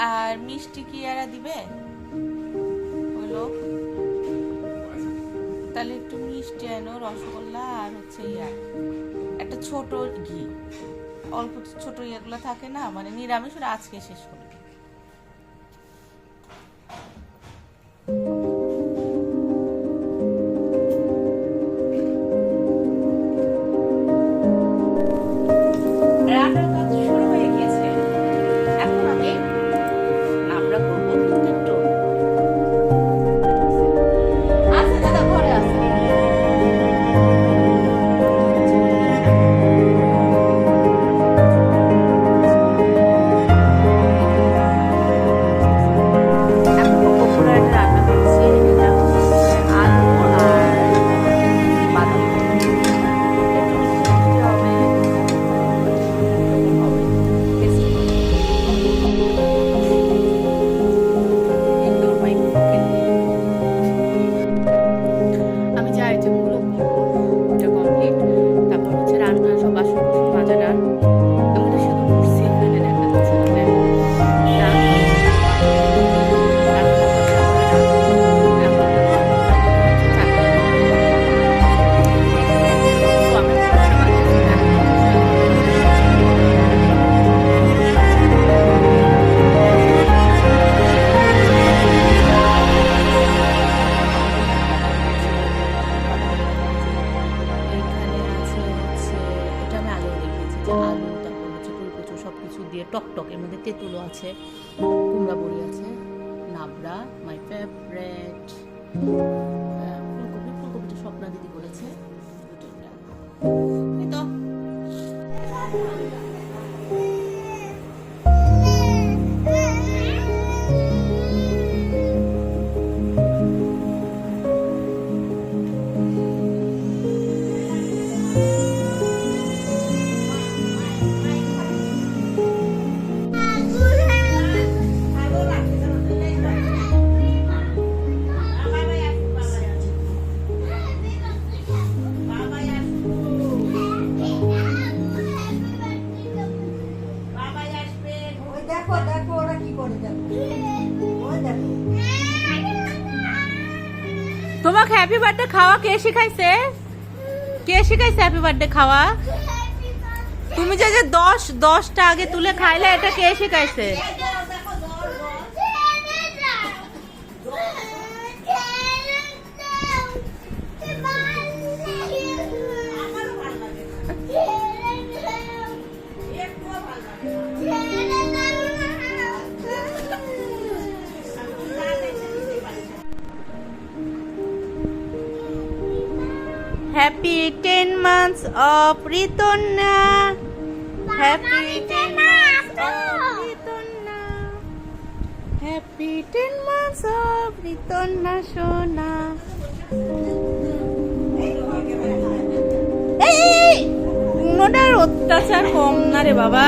আর মিষ্টি কি এরা দিবে হলো, তাহলে একটু মিষ্টি আনো, রসগোল্লা আর হচ্ছে একটা ছোট ঘি, অল্প ছোট ইয়েগুলো থাকে না, মানে নিরামিষ, ওরা আজকে শেষ করবে। রান্নার কাজ শুরু হয়ে গিয়েছে, এখন আমি আমরা করবো দুধের টোল। আচ্ছা দাদা ঘরে আছে। টকটক, এর মধ্যে তেঁতুলও আছে, কুমড়া বড়ি আছে, নাবড়া মাই ফেভারিট, ফুলকপি, ফুলকপিটা স্বপ্না দিদি বলেছে। এই তো তোমাকে হ্যাপি বার্থডে খাওয়া কে শিখাইছে? কে শিখাইছে হ্যাপি বার্থডে খাওয়া? তুমি যে 10টা আগে তুলে খাইলে, এটা কে শিখাইছে? Happy 10 months of Ritonna. Happy 10 months of Ritonna. Happy 10 months of Ritonna Shona. এই কোনটার অত্যাচার কম না রে বাবা।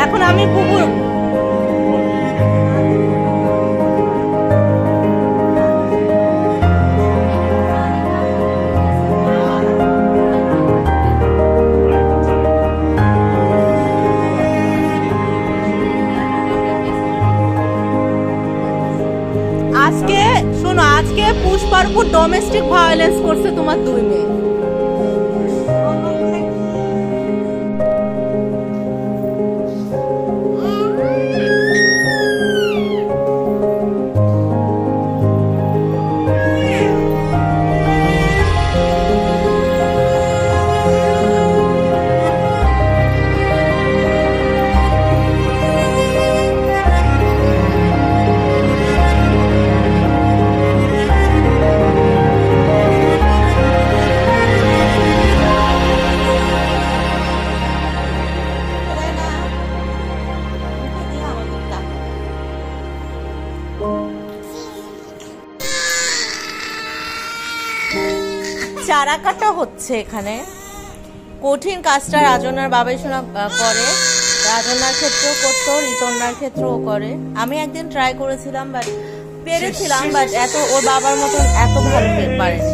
এখন আমি কুকুর আজকে শোনো, আজকে পুষ্পার উপর ডোমেস্টিক ভায়োলেন্স করছে তোমার 2 মেয়ে। চারা কাটা হচ্ছে এখানে, কঠিন কাজটা রাজনার বাবাই শোনা করে, রাজনার ক্ষেত্রেও করতো, ঋতন্যার ক্ষেত্রেও করে। আমি একদিন ট্রাই করেছিলাম, বাট পেরেছিলাম, বাট এত ওর বাবার মতন এত ভালো পারেনি।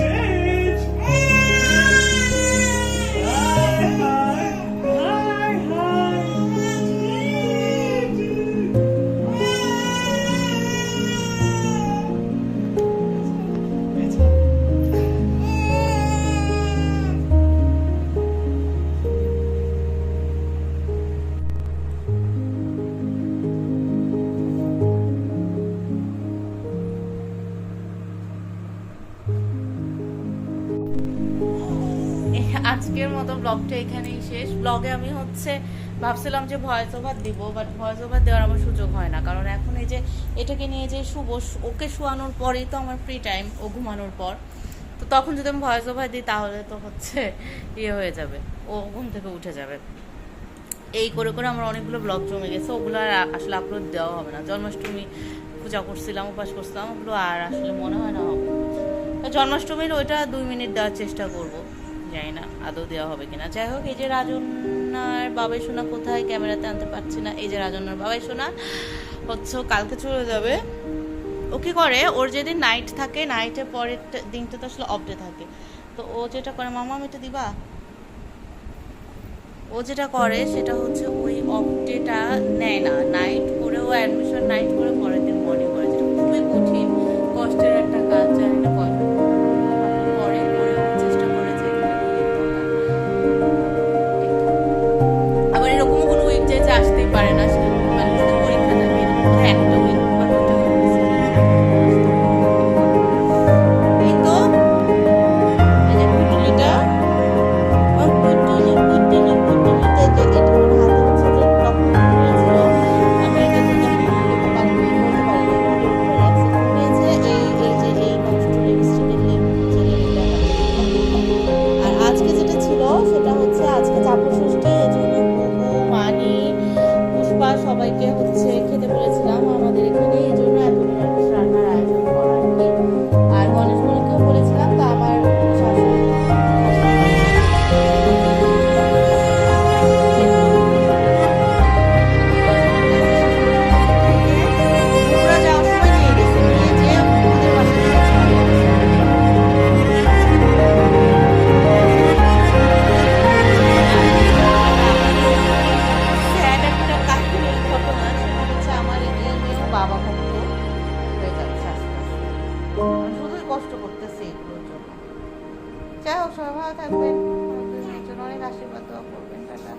আজকের মতো ব্লগটা এখানেই শেষ। ব্লগে আমি ভাবছিলাম যে ভয়েস ওভার দিব, বাট ভয়েস ওভার দেওয়ার আমার সুযোগ হয় না, কারণ এখন এই যে এটাকে নিয়ে যে ওকে শোয়ানোর পরেই তো আমার ফ্রি টাইম, ও ঘুমানোর পর। তো তখন যদি আমি ভয়েস ওভার দিই তাহলে তো ইয়ে হয়ে যাবে, ও ঘুম থেকে উঠে যাবে। এই করে করে আমার অনেকগুলো ব্লগ জমে গেছে, ওগুলো আর আসলে আপলোড দেওয়া হবে না। জন্মাষ্টমী পূজা করছিলাম, উপাস করছিলাম, ওগুলো আর আসলে মনে হয় না হবে। জন্মাষ্টমীর ওইটা 2 মিনিট দেওয়ার চেষ্টা করবো, জানি না আদৌ দেওয়া হবে কিনা। যাই হোক, এই যে রাজন্যার বাবাই সোনা কোথায়, ক্যামেরাতে আনতে পারছি না। এই যে রাজন্যার বাবাই সোনা কালকে চলে যাবে। ও কি করে, ওর যেদিন নাইট থাকে, নাইটের পরের দিনটা তো আসলে অফ ডে থাকে। তো ও যেটা করে, মামা আমি এটা দিবা, ও যেটা করে সেটা ওই অফ ডেটা নেয় না, নাইট করে ও অ্যাডমিশন নাইট করে পরের দিন মর্নিং করে, যেটা খুবই কঠিন কষ্টের একটা কাজ। জানি না পরে করে চেষ্টা করে যে আবার এরকমও কোনো উইক যে আসতেই পারে না, মানে পরীক্ষা থাকে, একটা উইক বা 2টা এই তো। এই যে পুটুলিটা সবাইকে খেতে বলেছিলাম আমাদের এখানে, এই জন্য এত নিরামিষ রান্নার আয়োজন করা আর কি। আর গণেশ মণিকেও বলেছিলাম, তা আমার শাশুড়ি যাওয়ার সময় নিয়ে গেছে, নিয়ে যে ওদের বাসায় বাবা ভক্ত হয়ে যাচ্ছে আস্তে আস্তে, শুধুই কষ্ট করতেছে এগুলোর জন্য। যাই হোক, সবাই ভালো থাকবেন, অনেক আশীর্বাদ দোয়া করবেন। টাটা।